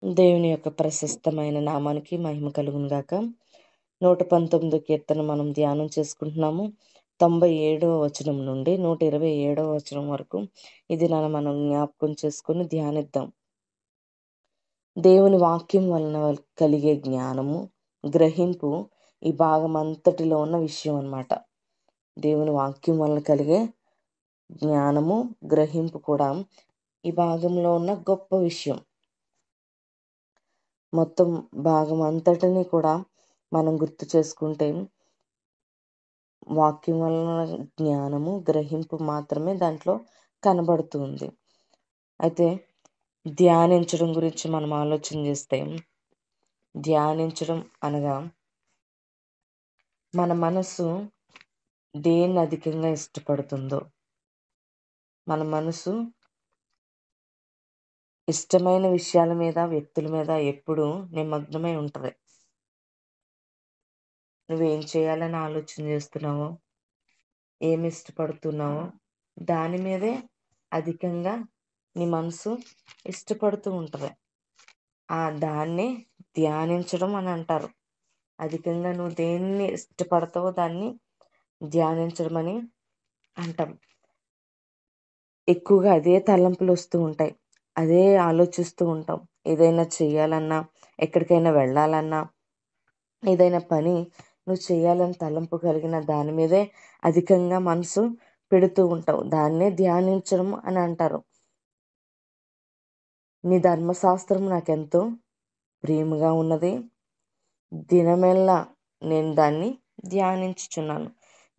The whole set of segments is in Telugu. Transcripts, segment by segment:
దేవుని యొక్క ప్రశస్తమైన నామానికి మహిమ కలుగును గాక. 119 కీర్తన మనం ధ్యానం చేసుకుంటున్నాము. 97వ వచనం నుండి 127వ వచనం వరకు ఇది మనం జ్ఞాపకం చేసుకుని ధ్యానిద్దాం. దేవుని వాక్యం వలన కలిగే జ్ఞానము, గ్రహింపు ఈ భాగం అంతటిలో ఉన్న విషయం అన్నమాట. దేవుని వాక్యం వలన కలిగే జ్ఞానము, గ్రహింపు కూడా ఈ భాగంలో ఉన్న గొప్ప విషయం. మొత్తం భాగం అంతటిని కూడా మనం గుర్తు చేసుకుంటే వాక్యం వలన జ్ఞానము, గ్రహింపు మాత్రమే దాంట్లో కనబడుతుంది. అయితే ధ్యానించడం గురించి మనం ఆలోచన చేస్తే, ధ్యానించడం అనగా మన మనసు దేన్ని అధికంగా ఇష్టపడుతుందో, మన మనసు ఇష్టమైన విషయాల మీద, వ్యక్తుల మీద ఎప్పుడూ నిమగ్నమై ఉంటుంది. నువ్వేం చేయాలని ఆలోచన చేస్తున్నావో, ఏమి ఇష్టపడుతున్నావో దాని మీదే అధికంగా నీ మనసు ఇష్టపడుతూ ఉంటుంది. దాన్ని ధ్యానించడం అని అంటారు. అధికంగా నువ్వు దేన్ని ఇష్టపడతావో దాన్ని ధ్యానించడం అని అంటాం. ఎక్కువగా అదే తలంపులు వస్తూ ఉంటాయి, అదే ఆలోచిస్తూ ఉంటాం. ఏదైనా చెయ్యాలన్నా, ఎక్కడికైనా వెళ్ళాలన్నా, ఏదైనా పని నువ్వు చేయాలని తలంపు కలిగిన దాని మీదే అధికంగా మనసు పెడుతూ ఉంటావు. దాన్నే ధ్యానించడం అని అంటారు. నీ ధర్మశాస్త్రం నాకెంతో ప్రియముగా ఉన్నది, దినమెల్లా నేను దాన్ని ధ్యానించుచున్నాను.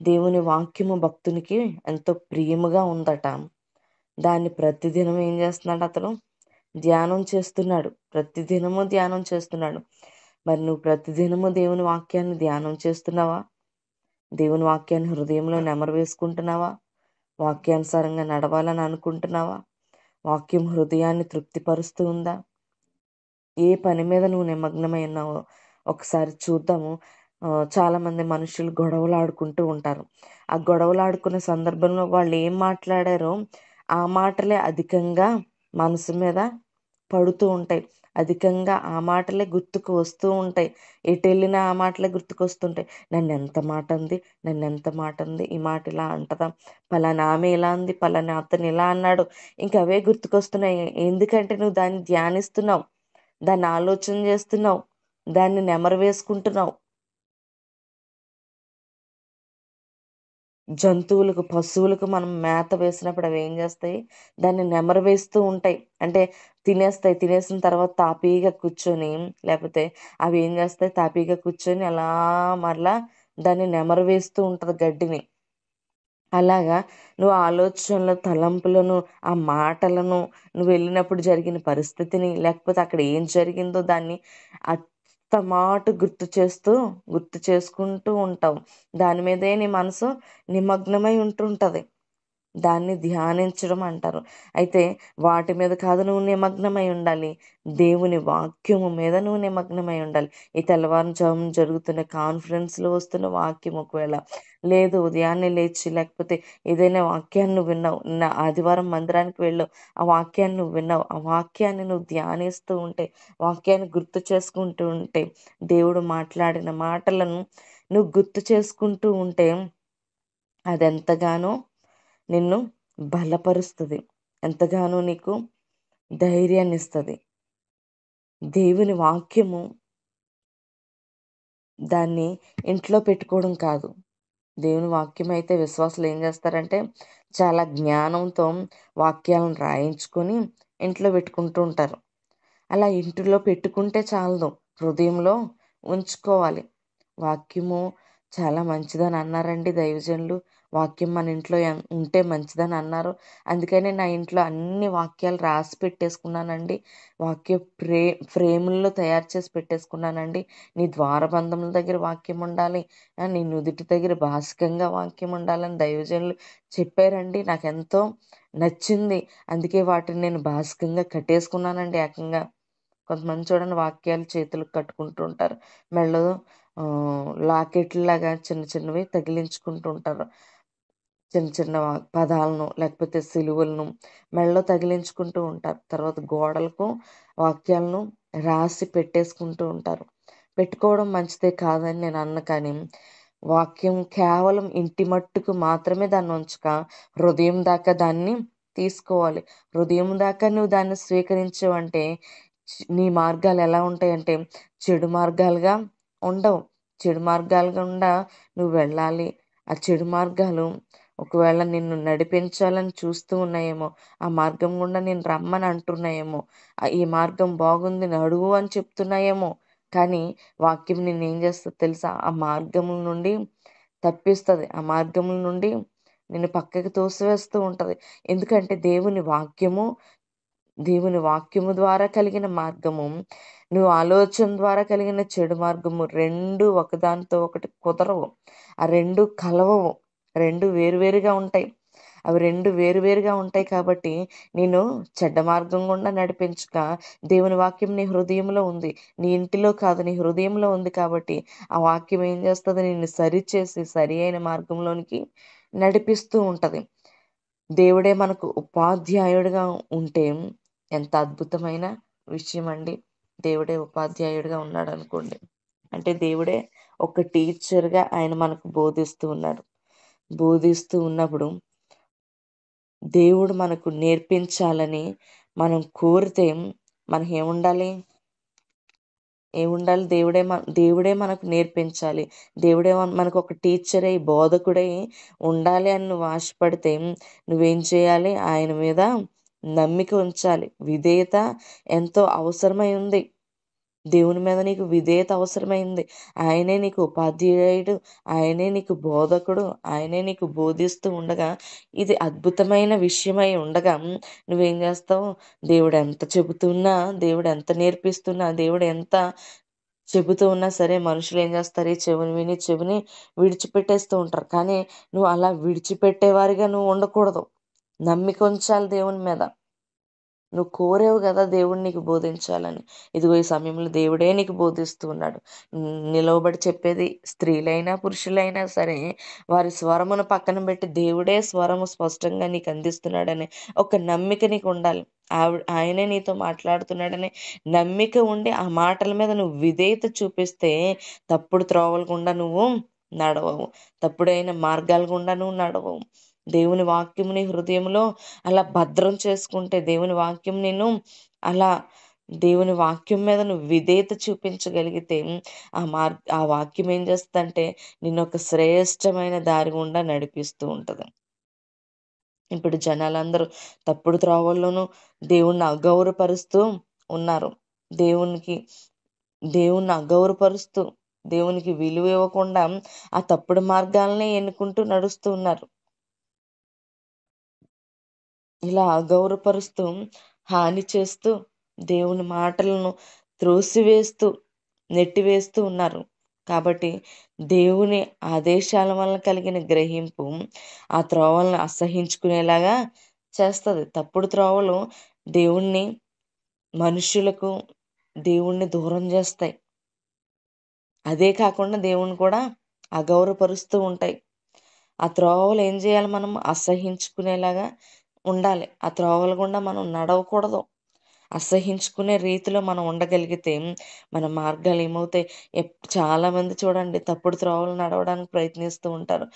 దేవుని వాక్యము భక్తునికి ఎంతో ప్రియముగా ఉందట. దాన్ని ప్రతిదినం ఏం చేస్తున్నాడు అతను? ధ్యానం చేస్తున్నాడు. ప్రతిదినము ధ్యానం చేస్తున్నాడు. మరి నువ్వు ప్రతిదినము దేవుని వాక్యాన్ని ధ్యానం చేస్తున్నావా? దేవుని వాక్యాన్ని హృదయంలో నెమరు వేసుకుంటున్నావా? వాక్యానుసారంగా నడవాలని అనుకుంటున్నావా? వాక్యం హృదయాన్ని తృప్తిపరుస్తూ ఉందా? ఏ పని మీద నువ్వు నిమగ్నమై ఉన్నావో ఒకసారి చూద్దాము. చాలామంది మనుషులు గొడవలు ఆడుకుంటూ ఉంటారు. ఆ గొడవలు ఆడుకునే సందర్భంలో వాళ్ళు ఏం మాట్లాడారో ఆ మాటలే అధికంగా మనసు మీద పడుతూ ఉంటాయి. అధికంగా ఆ మాటలే గుర్తుకు వస్తూ ఉంటాయి. ఎటు వెళ్ళినా ఆ మాటలే గుర్తుకొస్తుంటాయి. నన్ను ఎంత మాట అంది, నన్ను ఎంత మాట అంది, ఈ మాట ఇలా అంటదా, పలానా ఆమె ఇలా అంది, పలానా అతను ఇలా అన్నాడు, ఇంకా అవే గుర్తుకొస్తున్నాయి. ఎందుకంటే నువ్వు దాన్ని ధ్యానిస్తున్నావు, దాన్ని ఆలోచన చేస్తున్నావు, దాన్ని నెమరు వేసుకుంటున్నావు. జంతువులకు, పశువులకు మనం మేత వేసినప్పుడు అవి ఏం చేస్తాయి? దాన్ని నెమరు వేస్తూ ఉంటాయి. అంటే తినేస్తాయి. తినేసిన తర్వాత తాపీగా కూర్చొని, లేకపోతే అవి ఏం చేస్తాయి? తాపీగా కూర్చొని అలా మరలా దాన్ని నెమరు వేస్తూ ఉంటుంది గడ్డిని. అలాగా నువ్వు ఆలోచనలు, తలంపులను, ఆ మాటలను, నువ్వు వెళ్ళినప్పుడు జరిగిన పరిస్థితిని, లేకపోతే అక్కడ ఏం జరిగిందో దాన్ని అత్తమాటు గుర్తు చేసుకుంటూ ఉంటావు. దాని మీదే నీ మనసు నిమగ్నమై ఉంటుంటుంది. దాన్ని ధ్యానించడం అంటారు. అయితే వాటి మీద కాదు నువ్వు నిమగ్నమై ఉండాలి, దేవుని వాక్యము మీద నువ్వు నిమగ్నమై ఉండాలి. ఈ తెల్లవారుజామున జరుగుతున్న కాన్ఫరెన్స్లో వస్తున్న వాక్యం ఒకవేళ లేదు, ఉదయాన్నే లేచి లేకపోతే ఏదైనా వాక్యాన్ని నువ్వు విన్నావు, నిన్న ఆదివారం మందిరానికి వెళ్ళావు, ఆ వాక్యాన్ని నువ్వు విన్నావు, ఆ వాక్యాన్ని నువ్వు ధ్యానిస్తూ ఉంటే, వాక్యాన్ని గుర్తు చేసుకుంటూ ఉంటే, దేవుడు మాట్లాడిన మాటలను నువ్వు గుర్తు చేసుకుంటూ ఉంటే అదెంతగానో నిన్ను బలపరుస్తుంది, ఎంతగానో నీకు ధైర్యాన్ని ఇస్తుంది. దేవుని వాక్యము దాన్ని ఇంట్లో పెట్టుకోవడం కాదు. దేవుని వాక్యం అయితే విశ్వాసులు ఏం చేస్తారంటే చాలా జ్ఞానంతో వాక్యాలను రాయించుకొని ఇంట్లో పెట్టుకుంటూ ఉంటారు. అలా ఇంటిలో పెట్టుకుంటే చాలదు, హృదయంలో ఉంచుకోవాలి. వాక్యము చాలా మంచిదని అన్నారండి దైవజనులు. వాక్యం మన ఇంట్లో ఉంటే మంచిదని అన్నారు. అందుకని నా ఇంట్లో అన్ని వాక్యాలు రాసి పెట్టేసుకున్నానండి. వాక్య ఫ్రేముల్లో తయారు చేసి పెట్టేసుకున్నానండి. నీ ద్వారబంధముల దగ్గర వాక్యం ఉండాలి, నీ నుదుటి దగ్గర భాషికంగా వాక్యం ఉండాలని దైవజనులు చెప్పారండి. నాకెంతో నచ్చింది. అందుకే వాటిని నేను భాషికంగా కట్టేసుకున్నానండి ఏకంగా. కొంతమంది చూడండి వాక్యాలు చేతులకు కట్టుకుంటూ ఉంటారు, మెళ్ళో లాకెట్లాగా చిన్న చిన్నవి తగిలించుకుంటూ ఉంటారు. చిన్న చిన్న పదాలను లేకపోతే సిలువలను మెళ్ళో తగిలించుకుంటూ ఉంటారు. తర్వాత గోడలకు వాక్యాలను రాసి పెట్టేసుకుంటూ ఉంటారు. పెట్టుకోవడం మంచిదే కాదని నేను అన్న, కానీ వాక్యం కేవలం ఇంటి మట్టుకు మాత్రమే దాన్ని ఉంచక హృదయం దాకా దాన్ని తీసుకోవాలి. హృదయం దాకా నువ్వు దాన్ని స్వీకరించావంటే నీ మార్గాలు ఎలా ఉంటాయంటే చెడు మార్గాలుగా ఉండవు. చెడు మార్గాలు గుండా నువ్వు వెళ్ళాలి. ఆ చెడు మార్గాలు ఒకవేళ నిన్ను నడిపించాలని చూస్తూ ఉన్నాయేమో, ఆ మార్గం గుండా నేను రమ్మని అంటున్నాయేమో, ఈ మార్గం బాగుంది నడువు అని చెప్తున్నాయేమో, కానీ వాక్యం నిన్నేం చేస్తది తెలుసా? ఆ మార్గముల నుండి తప్పిస్తది. ఆ మార్గముల నుండి నిన్ను పక్కకి తోసివేస్తూ ఉంటది. ఎందుకంటే దేవుని వాక్యము ద్వారా కలిగిన మార్గము, నువ్వు ఆలోచన ద్వారా కలిగిన చెడు మార్గము 2 ఒకదానితో ఒకటి కుదరవు. ఆ 2 కలవవు. 2 వేరువేరుగా ఉంటాయి. అవి 2 వేరువేరుగా ఉంటాయి కాబట్టి నేను చెడ్డ మార్గం గుండా నడిపించక, దేవుని వాక్యం నీ హృదయంలో ఉంది. నీ ఇంటిలో కాదు, నీ హృదయంలో ఉంది కాబట్టి ఆ వాక్యం ఏం చేస్తది? నిన్ను సరిచేసి సరి అయిన మార్గంలోనికి నడిపిస్తూ ఉంటది. దేవుడే మనకు ఉపాధ్యాయుడిగా ఉంటే ఎంత అద్భుతమైన విషయం అండి. దేవుడే ఉపాధ్యాయుడిగా ఉన్నాడు అనుకోండి. అంటే దేవుడే ఒక టీచర్గా ఆయన మనకు బోధిస్తూ ఉన్నాడు. బోధిస్తూ ఉన్నప్పుడు దేవుడు మనకు నేర్పించాలని మనం కోరితే మనకి ఏముండాలి? దేవుడే మనకు నేర్పించాలి. దేవుడే మనకు ఒక టీచర్ అయి బోధకుడై ఉండాలి అని నువ్వు ఆశపడితే నువ్వేం చేయాలి? ఆయన మీద నమ్మిక ఉంచాలి. విధేయత ఎంతో అవసరమై ఉంది. దేవుని మీద నీకు విధేయత అవసరమైంది. ఆయనే నీకు ఉపాధ్యాయుడు, ఆయనే నీకు బోధకుడు, ఆయనే నీకు బోధిస్తూ ఉండగా, ఇది అద్భుతమైన విషయమై ఉండగా నువ్వేం చేస్తావు? దేవుడు ఎంత చెబుతున్నా, దేవుడు ఎంత నేర్పిస్తున్నా, దేవుడు ఎంత చెబుతూ ఉన్నా సరే మనుషులు ఏం చేస్తారు? ఈ చెవిని విడిచిపెట్టేస్తూ ఉంటారు. కానీ నువ్వు అలా విడిచిపెట్టేవారిగా నువ్వు ఉండకూడదు. నమ్మిక ఉంచాలి దేవుని మీద. నువ్వు కోరావు కదా దేవుడు నీకు బోధించాలని. ఇదిగో ఈ సమయంలో దేవుడే నీకు బోధిస్తూ ఉన్నాడు. నిలవబడి చెప్పేది స్త్రీలైనా పురుషులైనా సరే, వారి స్వరమును పక్కన పెట్టి దేవుడే స్వరము స్పష్టంగా నీకు అందిస్తున్నాడని ఒక నమ్మిక నీకు ఉండాలి. ఆయనే నీతో మాట్లాడుతున్నాడని నమ్మిక ఉండి ఆ మాటల మీద నువ్వు విధేయత చూపిస్తే తప్పుడు త్రోవల గుండా నువ్వు నడవవు. తప్పుడైన మార్గాల గుండా నువ్వు నడవవు. దేవుని వాక్యము నీ హృదయంలో అలా భద్రం చేసుకుంటే, అలా దేవుని వాక్యం మీద నువ్వు విధేయత చూపించగలిగితే ఆ వాక్యం ఏం చేస్తుందంటే నిన్ను ఒక శ్రేష్టమైన దారి గుండా నడిపిస్తూ ఉంటది. ఇప్పుడు జనాలందరూ తప్పుడు త్రోవల్లోనూ దేవుణ్ణి అగౌరవపరుస్తూ ఉన్నారు. దేవుణ్ణి అగౌరవపరుస్తూ, దేవునికి విలువ ఇవ్వకుండా ఆ తప్పుడు మార్గాలనే ఎన్నుకుంటూ నడుస్తూ ఉన్నారు. ఇలా అగౌరవపరుస్తూ, హాని చేస్తూ, దేవుని మాటలను త్రోసివేస్తూ, నెట్టివేస్తూ ఉన్నారు. కాబట్టి దేవుని ఆదేశాల వలన కలిగిన గ్రహింపు ఆ త్రోవలను అసహించుకునేలాగా చేస్తుంది. తప్పుడు త్రోవలు దేవుణ్ణి, మనుషులకు దేవుణ్ణి దూరం చేస్తాయి. అదే కాకుండా దేవుణ్ణి కూడా అగౌరవపరుస్తూ ఉంటాయి. ఆ త్రోవలు ఏం చేయాలి? మనం అసహించుకునేలాగా ఉండాలి. ఆ త్రోవల గుండా మనం నడవకూడదు. అసహించుకునే రీతిలో మనం ఉండగలిగితే మన మార్గాలు ఏమవుతాయి? చాలామంది చూడండి తప్పుడు త్రోవలు నడవడానికి ప్రయత్నిస్తూ ఉంటారు.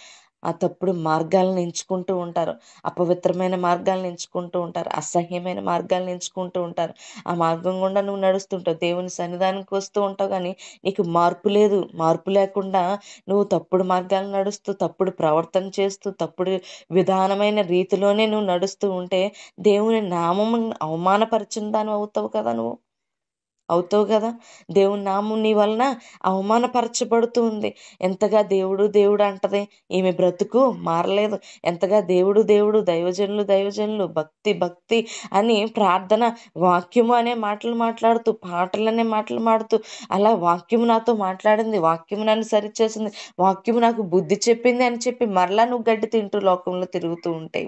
ఆ తప్పుడు మార్గాలను ఎంచుకుంటూ ఉంటారు. అపవిత్రమైన మార్గాలను ఎంచుకుంటూ ఉంటారు. అసహ్యమైన మార్గాలను ఎంచుకుంటూ ఉంటారు. ఆ మార్గం గుండా నువ్వు నడుస్తుంటావు. దేవుని సన్నిధానానికి వస్తూ ఉంటావు, కానీ నీకు మార్పు లేదు. మార్పు లేకుండా నువ్వు తప్పుడు మార్గాలు నడుస్తూ, తప్పుడు ప్రవర్తన చేస్తూ, తప్పుడు విధానమైన రీతిలోనే నువ్వు నడుస్తూ ఉంటే దేవుని నామమును అవమానపరిచిన దానివి అవుతావు కదా. దేవుని నామం నీ వలన అవమానపరచబడుతూ ఉంది. ఎంతగా దేవుడు దేవుడు అంటది, ఈమె బ్రతుకు మారలేదు. ఎంతగా దేవుడు దేవుడు, దైవజనులు భక్తి భక్తి అని ప్రార్థన, వాక్యము అనే మాటలు మాట్లాడుతూ, పాటలనే మాటలు మాడుతూ, అలా వాక్యము నాతో మాట్లాడింది, వాక్యము నన్ను సరిచేసింది, వాక్యము నాకు బుద్ధి చెప్పింది అని చెప్పి మరలా నువ్వు గడ్డి తింటూ లోకంలో తిరుగుతూ ఉంటే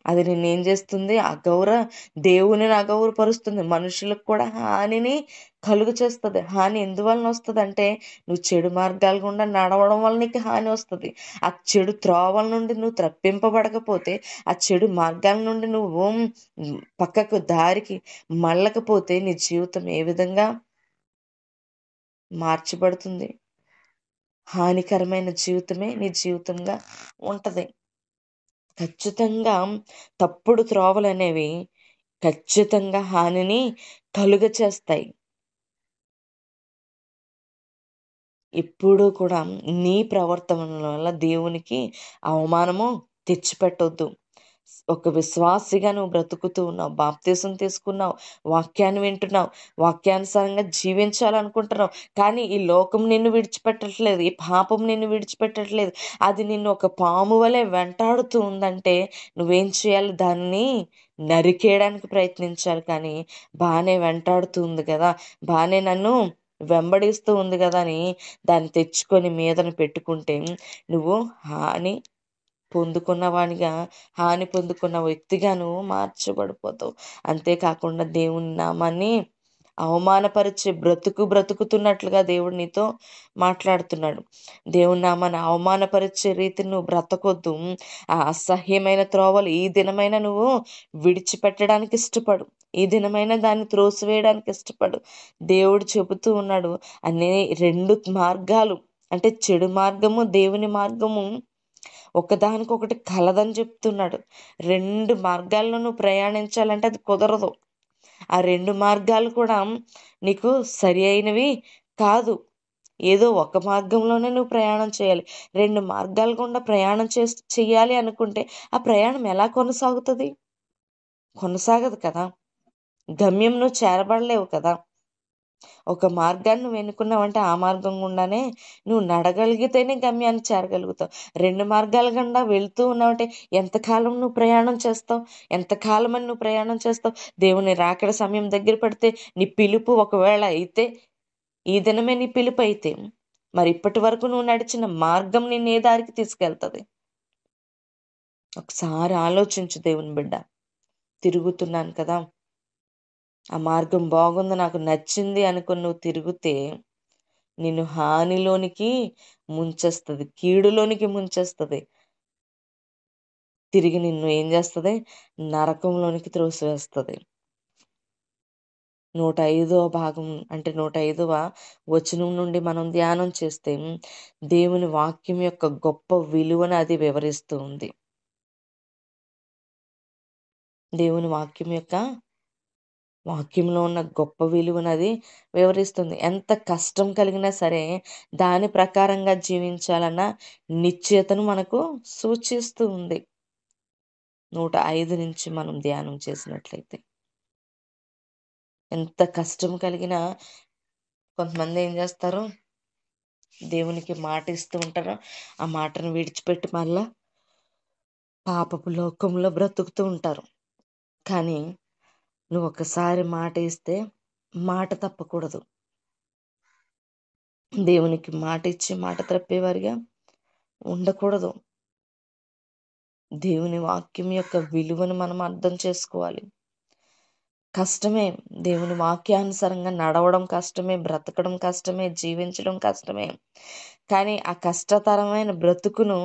అది నిన్నేం చేస్తుంది? దేవునిని అగౌరవపరుస్తుంది. మనుషులకు కూడా హానిని కలుగు చేస్తుంది. హాని ఎందువలన వస్తదంటే, నువ్వు చెడు మార్గాల గుండా నడవడం వల్ల నీకు హాని వస్తది. ఆ చెడు త్రోవల నుండి నువ్వు తప్పింపబడకపోతే, ఆ చెడు మార్గాల నుండి నువ్వు పక్కకు దారికి మళ్ళకపోతే నీ జీవితం ఏ విధంగా మార్చబడుతుంది? హానికరమైన జీవితమే నీ జీవితంగా ఉంటది. ఖచ్చితంగా తప్పుడు త్రోవలనేవి ఖచ్చితంగా హానిని కలుగచేస్తాయి. ఎప్పుడూ కూడా నీ ప్రవర్తన వల్ల దేవునికి అవమానము తెచ్చిపెట్టొద్దు. ఒక విశ్వాసిగా నువ్వు బ్రతుకుతూ ఉన్నావు. బాప్తీసం తీసుకున్నావు. వాక్యాన్ని వింటున్నావు. వాక్యానుసారంగా జీవించాలనుకుంటున్నావు. కానీ ఈ లోకం నిన్ను విడిచిపెట్టట్లేదు. ఈ పాపం నిన్ను విడిచిపెట్టట్లేదు. అది నిన్ను ఒక పాము వలె వెంటాడుతూ ఉందంటే నువ్వేం చేయాలి? దాన్ని నరికేయడానికి ప్రయత్నించాలి. కానీ బానే వెంటాడుతూ ఉంది కదా! బానే నన్ను వెంబడిస్తూ ఉంది కదా అని దాన్ని తెచ్చుకొని మీదన పెట్టుకుంటే నువ్వు హాని పొందుకున్నవానిగా, హాని పొందుకున్న వ్యక్తిగా నువ్వు మార్చబడిపోతావు. అంతేకాకుండా దేవుని నామాన్ని అవమానపరిచే బ్రతుకుతున్నట్లుగా దేవుడు నీతో మాట్లాడుతున్నాడు. దేవుని నామాన్ని అవమానపరిచే రీతిని నువ్వు బ్రతకొద్దు. ఆ అసహ్యమైన త్రోవలు ఈ దినమైన నువ్వు విడిచిపెట్టడానికి ఇష్టపడు. ఈ దినమైన దాన్ని త్రోసివేయడానికి ఇష్టపడు. దేవుడు చెబుతూ ఉన్నాడు, అనే 2 మార్గాలు అంటే చెడు మార్గము, దేవుని మార్గము ఒకదానికొకటి కలదని చెప్తున్నాడు. 2 మార్గాల్లో నువ్వు ప్రయాణించాలంటే అది కుదరదు. ఆ 2 మార్గాలు కూడా నీకు సరి అయినవి కాదు. ఏదో ఒక మార్గంలోనే నువ్వు ప్రయాణం చేయాలి. 2 మార్గాల గుండా ప్రయాణం చెయ్యాలి అనుకుంటే ఆ ప్రయాణం ఎలా కొనసాగుతది? కొనసాగదు కదా! గమ్యం నువ్వు చేరబడలేవు కదా! ఒక మార్గాన్ని నువ్వు ఎన్నుకున్నావంటే ఆ మార్గం గుండానే నువ్వు నడగలిగితేనే గమ్యాన్ని చేరగలుగుతావు. 2 మార్గాల గుండా వెళ్తూ ఉన్నావంటే ఎంతకాలం నువ్వు ప్రయాణం చేస్తావు? ఎంతకాలమని నువ్వు ప్రయాణం చేస్తావు? దేవుని రాకడ సమయం దగ్గర పడితే నీ పిలుపు ఒకవేళ అయితే, ఈ దినమే నీ పిలుపయితే, మరి ఇప్పటి వరకు నువ్వు నడిచిన మార్గం నిన్ను ఏ దారికి తీసుకెళ్తది? ఒకసారి ఆలోచించు దేవుని బిడ్డ. తిరుగుతున్నాను కదా! ఆ మార్గం బాగుంది, నాకు నచ్చింది అనుకుని నువ్వు తిరిగితే నిన్ను హానిలోనికి ముంచేస్తది. కీడులోనికి ముంచేస్తది. తిరిగి నిన్ను ఏం చేస్తది? నరకంలోనికి త్రోసివేస్తది. 105వ భాగం అంటే 105వ వచనం నుండి మనం ధ్యానం చేస్తే దేవుని వాక్యం యొక్క గొప్ప విలువను అది వివరిస్తూ ఉంది. దేవుని వాక్యంలో ఉన్న గొప్ప విలువనది వివరిస్తుంది. ఎంత కష్టం కలిగినా సరే దాని ప్రకారంగా జీవించాలన్న నిశ్చయతను మనకు సూచిస్తూ ఉంది. 105 నుంచి మనం ధ్యానం చేసినట్లయితే. ఎంత కష్టం కలిగినా కొంతమంది ఏం చేస్తారు? దేవునికి మాట ఇస్తూ ఉంటారు. ఆ మాటను విడిచిపెట్టి మళ్ళా పాపపు లోకంలో బ్రతుకుతూ ఉంటారు. కానీ నువ్వు ఒకసారి మాట ఇస్తే మాట తప్పకూడదు. దేవునికి మాట ఇచ్చి మాట తప్పేవారిగా ఉండకూడదు. దేవుని వాక్యం యొక్క విలువను మనం అర్థం చేసుకోవాలి. కష్టమే, దేవుని వాక్యానుసారంగా నడవడం కష్టమే, బ్రతకడం కష్టమే, జీవించడం కష్టమే. కానీ ఆ కష్టతరమైన బ్రతుకును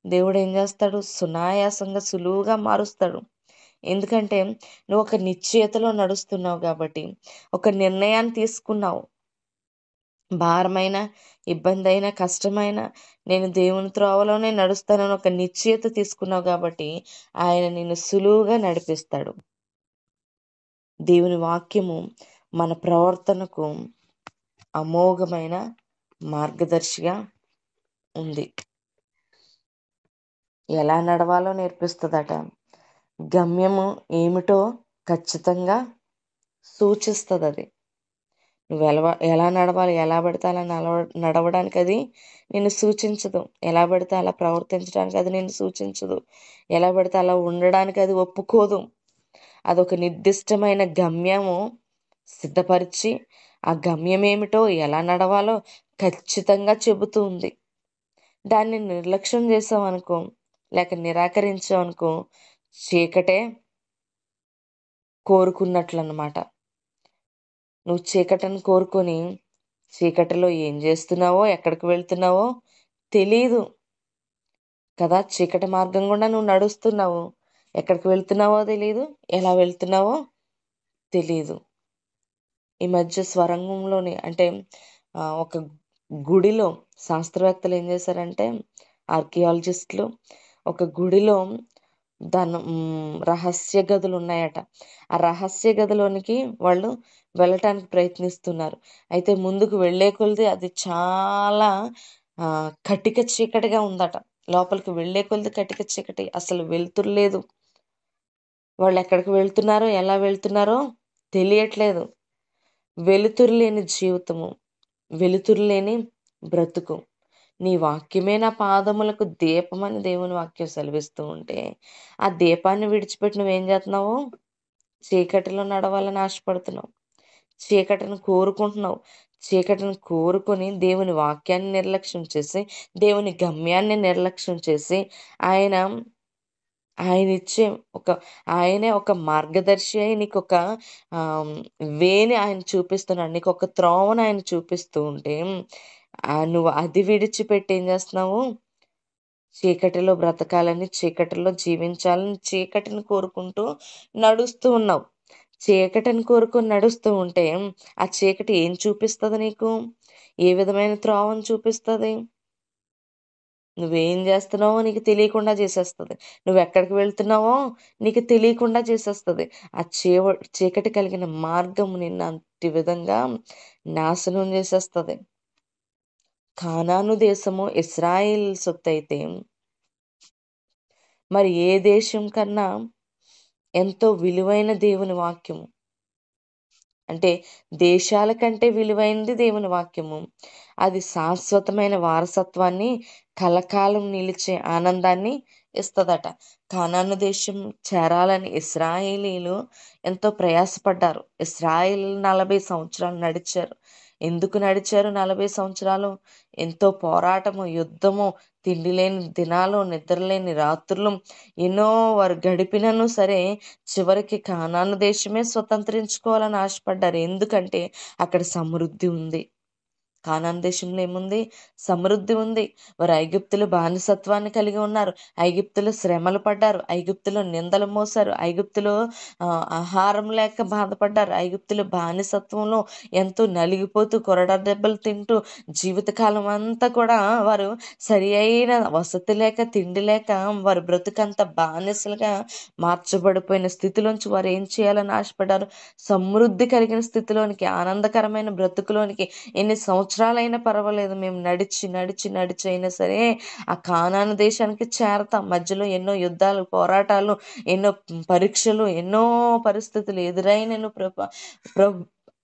దేవుడు ఏం చేస్తాడు? సునాయాసంగా సులువుగా మారుస్తాడు. ఎందుకంటే నువ్వు ఒక నిశ్చయతలో నడుస్తున్నావు కాబట్టి, ఒక నిర్ణయాన్ని తీసుకున్నావు. భారమైన, ఇబ్బందైన, కష్టమైన నేను దేవుని త్రోవలోనే నడుస్తానని ఒక నిశ్చయత తీసుకున్నావు కాబట్టి ఆయన నిన్ను సులువుగా నడిపిస్తాడు. దేవుని వాక్యము మన ప్రవర్తనకు అమోఘమైన మార్గదర్శిగా ఉంది. ఎలా నడవాలో నేర్పిస్తుందట. గమ్యము ఏమిటో ఖచ్చితంగా సూచిస్తుంది. అది నువ్వు ఎలా నడవాలి, ఎలా పడితే అలా నడవడానికి అది నిన్ను సూచించదు. ఎలా పడితే అలా ప్రవర్తించడానికి అది నిన్ను సూచించదు. ఎలా పడితే అలా ఉండడానికి అది ఒప్పుకోదు. అదొక నిర్దిష్టమైన గమ్యము సిద్ధపరిచి ఆ గమ్యం ఏమిటో, ఎలా నడవాలో ఖచ్చితంగా చెబుతూ ఉంది. దాన్ని నిర్లక్ష్యం చేసామనుకో, లేక నిరాకరించామనుకో, చీకటే కోరుకున్నట్లన్నమాట. నువ్వు చీకటిని కోరుకొని చీకటిలో ఏం చేస్తున్నావో, ఎక్కడికి వెళ్తున్నావో తెలీదు కదా! చీకటి మార్గం గుండా నువ్వు నడుస్తున్నావు. ఎక్కడికి వెళ్తున్నావో తెలీదు. ఎలా వెళ్తున్నావో తెలీదు. ఈ మధ్య స్వరంగంలోని అంటే ఒక గుడిలో శాస్త్రవేత్తలు ఏం చేశారంటే, ఆర్కియాలజిస్టులు ఒక గుడిలో రహస్య గదులు ఉన్నాయట. ఆ రహస్య గదిలోనికి వాళ్ళు వెళ్ళటానికి ప్రయత్నిస్తున్నారు. అయితే ముందుకు వెళ్ళే కొలది అది చాలా కటిక చీకటిగా ఉందట. లోపలికి వెళ్ళే కొలది కటిక చీకటి, అసలు వెలుతురు లేదు. వాళ్ళు ఎక్కడికి వెళ్తున్నారో, ఎలా వెళ్తున్నారో తెలియట్లేదు. వెలుతురు లేని జీవితము, వెలుతురు లేని బ్రతుకు. నీ వాక్యమే నా పాదములకు దీపమని దేవుని వాక్యం సెలవిస్తూ ఉంటే, ఆ దీపాన్ని విడిచిపెట్టి నువ్వేం చేస్తున్నావు? చీకటిలో నడవాలని ఆశపడుతున్నావు. చీకటిని కోరుకుంటున్నావు. చీకటిని కోరుకొని దేవుని వాక్యాన్ని నిర్లక్ష్యం చేసి, దేవుని గమ్యాన్ని నిర్లక్ష్యం చేసి, ఆయన ఆయనిచ్చే ఆయనే ఒక మార్గదర్శి అయి నీకొక వేని ఆయన చూపిస్తున్నాడు. నీకొక త్రోవను ఆయన చూపిస్తూ ఉంటే, నువ్వు అది విడిచిపెట్టి ఏం చేస్తున్నావు? చీకటిలో బ్రతకాలని, చీకటిలో జీవించాలని, చీకటిని కోరుకుంటూ నడుస్తూ ఉన్నావు. చీకటిని కోరుకొని నడుస్తూ ఉంటే, ఆ చీకటి ఏం చూపిస్తది నీకు? ఏ విధమైన త్రోవను చూపిస్తది? నువ్వేం చేస్తున్నావో నీకు తెలియకుండా చేసేస్తది. నువ్వెక్కడికి వెళ్తున్నావో నీకు తెలియకుండా చేసేస్తది. ఆ చీకటి కలిగిన మార్గం నిన్ను అట్టి విధంగా నాశనం చేసేస్తది. కానాను దేశము ఇశ్రాయేల్ సొత్తయితే, మరి ఏ దేశం కన్నా ఎంతో విలువైన దేవుని వాక్యము. అంటే దేశాల కంటే విలువైనది దేవుని వాక్యము. అది శాశ్వతమైన వారసత్వాన్ని, కలకాలం నిలిచే ఆనందాన్ని ఇస్తదట. కానాను దేశం చేరాలని ఇశ్రాయేలీలు ఎంతో ప్రయాసపడ్డారు. ఇశ్రాయేలీలు 40 సంవత్సరాలు నడిచారు. ఎందుకు నడిచారు 40 సంవత్సరాలు? ఎంతో పోరాటము, యుద్ధము, తిండి లేని దినాలు, నిద్రలేని రాత్రులు ఎన్నో వారు గడిపినను సరే, చివరికి కానాను దేశమే స్వతంత్రించుకోవాలని ఆశపడ్డారు. ఎందుకంటే అక్కడ సమృద్ధి ఉంది. కానాను దేశంలో ఏముంది? సమృద్ధి ఉంది. వారు ఐగుప్తులు బానిసత్వాన్ని కలిగి ఉన్నారు. ఐగుప్తులు శ్రమలు పడ్డారు. ఐగుప్తులో నిందలు మోసారు. ఐగుప్తులో ఆహారం లేక బాధపడ్డారు. ఐగుప్తులు బానిసత్వంలో ఎంతో నలిగిపోతూ, కొరడా దెబ్బలు తింటూ, జీవితకాలం అంతా కూడా వారు సరి అయిన వసతి లేక, తిండి లేక, వారి బ్రతుకంత బానిసలుగా మార్చబడిపోయిన స్థితిలోంచి వారు ఏం చేయాలని ఆశపడ్డారు? సమృద్ధి కలిగిన స్థితిలోనికి, ఆనందకరమైన బ్రతుకులోనికి ఎన్ని సంవత్సరాలైనా పర్వాలేదు, మేము నడిచి నడిచి నడిచి అయినా సరే ఆ కానాను దేశానికి చేరతాం. మధ్యలో ఎన్నో యుద్ధాలు, పోరాటాలు, ఎన్నో పరీక్షలు, ఎన్నో పరిస్థితులు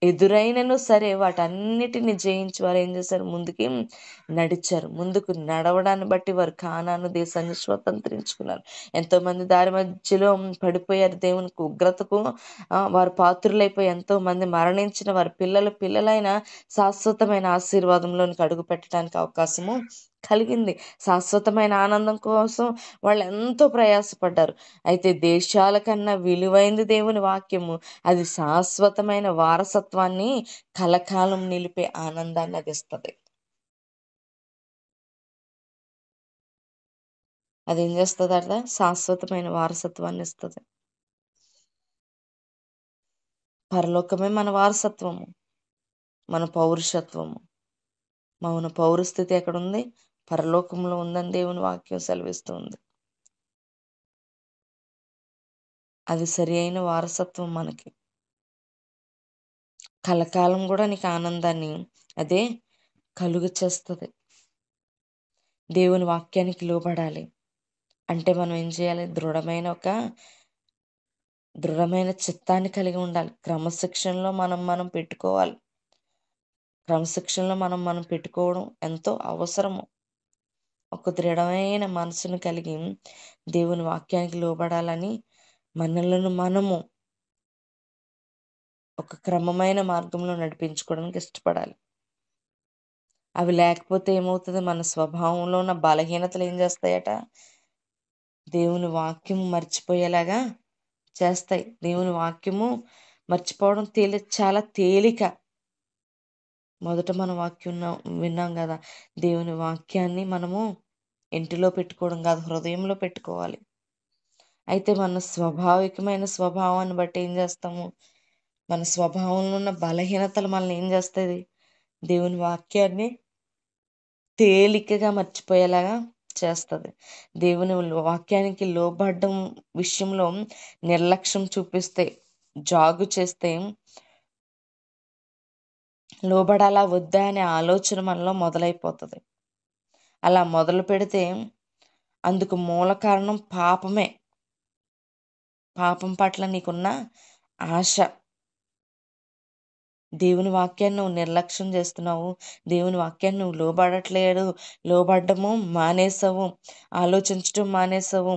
ఎదురైనను సరే వాటన్నిటిని జయించి వారు ఏం చేశారు? ముందుకి నడిచారు. ముందుకు నడవడాన్ని బట్టి వారు కానాను దేశాన్ని స్వతంత్రించుకున్నారు. ఎంతోమంది దారి మధ్యలో పడిపోయారు. దేవునికి ఉగ్రతకు వారు పాత్రులైపోయి ఎంతో మంది మరణించిన వారి పిల్లలైన శాశ్వతమైన ఆశీర్వాదంలోనికి అడుగు పెట్టడానికి అవకాశము కలిగింది. శాశ్వతమైన ఆనందం కోసం వాళ్ళు ఎంతో ప్రయాసపడ్డారు. అయితే దేశాల కన్నా విలువైంది దేవుని వాక్యము. అది శాశ్వతమైన వారసత్వాన్ని, కలకాలం నిలిపే ఆనందాన్ని అది ఇస్తుంది. అదేం చేస్తుంది అట్లా? శాశ్వతమైన వారసత్వాన్ని ఇస్తుంది. పరలోకమే మన వారసత్వము, మన పౌరుషత్వము. మన పౌరస్థితి ఎక్కడుంది? పరలోకంలో ఉందని దేవుని వాక్యం సెలవిస్తుంది. అది సరి అయిన వారసత్వం మనకి. కలకాలం కూడా నీకు ఆనందాన్ని అదే కలుగు చేస్తుంది. దేవుని వాక్యానికి లోబడాలి అంటే మనం ఏం చేయాలి? దృఢమైన చిత్తాన్ని కలిగి ఉండాలి. క్రమశిక్షణలో మనం పెట్టుకోవాలి. క్రమశిక్షణలో మనం పెట్టుకోవడం ఎంతో అవసరము. ఒక దృఢమైన మనసును కలిగి దేవుని వాక్యానికి లోబడాలని, మనము ఒక క్రమమైన మార్గంలో నడిపించుకోవడానికి ఇష్టపడాలి. అవి లేకపోతే ఏమవుతుంది? మన స్వభావంలో ఉన్న బలహీనతలు ఏం చేస్తాయట? దేవుని వాక్యం మర్చిపోయేలాగా చేస్తాయి. దేవుని వాక్యము మర్చిపోవడం చాలా తేలిక. మొదట మనం విన్నాం కదా, దేవుని వాక్యాన్ని మనము ఇంటిలో పెట్టుకోవడం కాదు, హృదయంలో పెట్టుకోవాలి. అయితే మన స్వాభావికమైన స్వభావాన్ని బట్టి ఏం చేస్తాము, మన స్వభావంలో ఉన్న బలహీనతలు మనల్ని ఏం చేస్తుంది, దేవుని వాక్యాన్ని తేలికగా మర్చిపోయేలాగా చేస్తుంది. దేవుని వాక్యానికి లోబడ్డం విషయంలో నిర్లక్ష్యం చూపిస్తే, జాగు చేస్తే, లోబడాలా వద్దా అనే ఆలోచన మనలో మొదలైపోతుంది. అలా మొదలు పెడితే అందుకు మూల కారణం పాపమే. పాపం పట్ల నీకున్న ఆశ. దేవుని వాక్యాన్ని నువ్వు నిర్లక్ష్యం చేస్తున్నావు, దేవుని వాక్యాన్ని నువ్వు లోబడ్డము మానేసావు, ఆలోచించడం మానేసావు,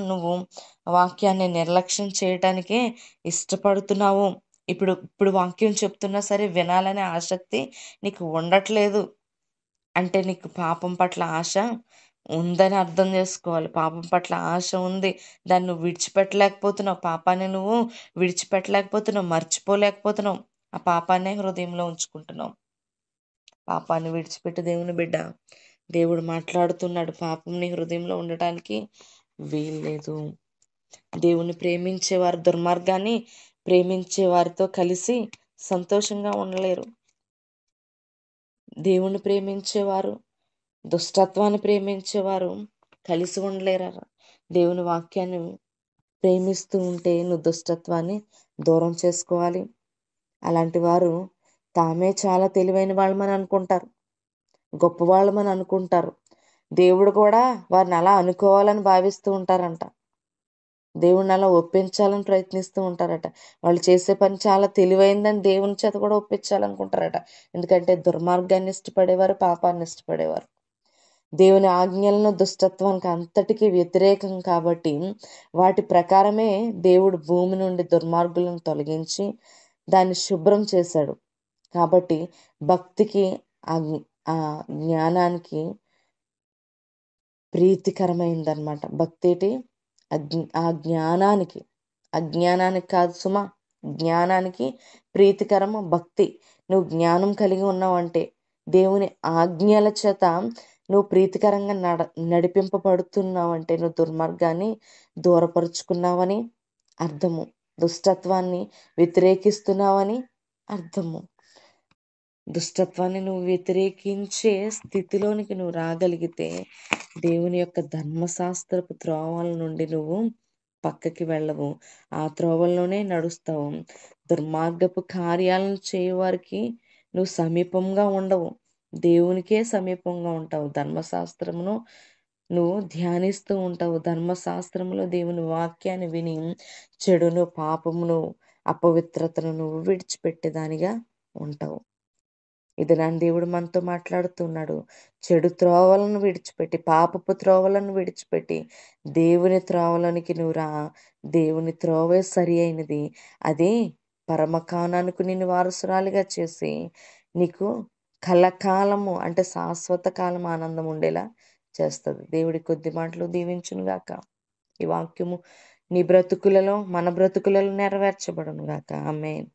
నువ్వు వాక్యాన్ని నిర్లక్ష్యం చేయటానికే ఇష్టపడుతున్నావు. ఇప్పుడు వాక్యం చెప్తున్నా సరే వినాలనే ఆసక్తి నీకు ఉండట్లేదు అంటే నీకు పాపం పట్ల ఆశ ఉందని అర్థం చేసుకోవాలి. పాపం పట్ల ఆశ ఉంది, దాన్ని నువ్వు విడిచిపెట్టలేకపోతున్నావు, పాపాన్ని నువ్వు విడిచిపెట్టలేకపోతున్నావు, మర్చిపోలేకపోతున్నావు. ఆ పాపాన్నే హృదయంలో ఉంచుకుంటున్నావు. పాపాన్ని విడిచిపెట్టి దేవుని బిడ్డ, దేవుడు మాట్లాడుతున్నాడు, పాపం నీ హృదయంలో ఉండటానికి వీల్లేదు. దేవుని ప్రేమించేవారు దుర్మార్గాన్ని ప్రేమించే వారితో కలిసి సంతోషంగా ఉండలేరు. దేవుని ప్రేమించేవారు దుష్టత్వాన్ని ప్రేమించేవారు కలిసి ఉండలేరా? దేవుని వాక్యాన్ని ప్రేమిస్తూ ఉంటే నువ్వు దుష్టత్వాన్ని దూరం చేసుకోవాలి. అలాంటి వారు తామే చాలా తెలివైన వాళ్ళమని అనుకుంటారు, గొప్పవాళ్ళమని అనుకుంటారు. దేవుడు కూడా వారిని అలా అనుకోవాలని భావిస్తూ ఉంటారంట. దేవుడిని అలా ఒప్పించాలని ప్రయత్నిస్తూ ఉంటారట. వాళ్ళు చేసే పని చాలా తెలివైందని దేవుని చేత కూడా ఒప్పించాలనుకుంటారట. ఎందుకంటే దుర్మార్గాన్ని ఇష్టపడేవారు, పాపాన్ని ఇష్టపడేవారు. దేవుని ఆజ్ఞలను దుష్టత్వానికి అంతటికీ వ్యతిరేకం కాబట్టి వాటి ప్రకారమే దేవుడు భూమి నుండి దుర్మార్గులను తొలగించి దాన్ని శుభ్రం చేశాడు. కాబట్టి భక్తికి ఆ జ్ఞానానికి ప్రీతికరమైందనమాట. భక్తి ఏంటి? ఆ జ్ఞానానికి, అజ్ఞానానికి కాదు సుమా, జ్ఞానానికి ప్రీతికరము భక్తి. నువ్వు జ్ఞానం కలిగి ఉన్నావంటే దేవుని ఆజ్ఞల చేత నువ్వు ప్రీతికరంగా నడిపింపబడుతున్నావంటే నువ్వు దుర్మార్గాన్ని దూరపరుచుకున్నావని అర్థము, దుష్టత్వాన్ని వ్యతిరేకిస్తున్నావని అర్థము. దుష్టత్వాన్ని నువ్వు వ్యతిరేకించే స్థితిలోనికి నువ్వు రాగలిగితే దేవుని యొక్క ధర్మశాస్త్రపు త్రోవల నుండి నువ్వు పక్కకి వెళ్ళవు, ఆ త్రోవల్లోనే నడుస్తావు. దుర్మార్గపు కార్యాలను చేయవారికి నువ్వు సమీపంగా ఉండవు, దేవునికే సమీపంగా ఉంటావు. ధర్మశాస్త్రమును నువ్వు ధ్యానిస్తూ ఉంటావు. ధర్మశాస్త్రములో దేవుని వాక్యాన్ని విని చెడును, పాపమును, అపవిత్రతను నువ్వు విడిచిపెట్టేదానిగా ఉంటావు. ఇది నా దేవుడు మనతో మాట్లాడుతున్నాడు. చెడు త్రోవలను విడిచిపెట్టి, పాపపు త్రోవలను విడిచిపెట్టి దేవుని త్రోవలోనికి నువ్వు రా. దేవుని త్రోవే సరి అయినది. అదే పరమకానానికి నిన్ను వారసురాలిగా చేసి నీకు కలకాలము అంటే శాశ్వత కాలం ఆనందం ఉండేలా చేస్తుంది. దేవుడి కొద్ది మాటలు దీవించునుగాక. ఈ వాక్యము నీ బ్రతుకులలో, మన బ్రతుకులలో నెరవేర్చబడును గాక. ఆమేన్.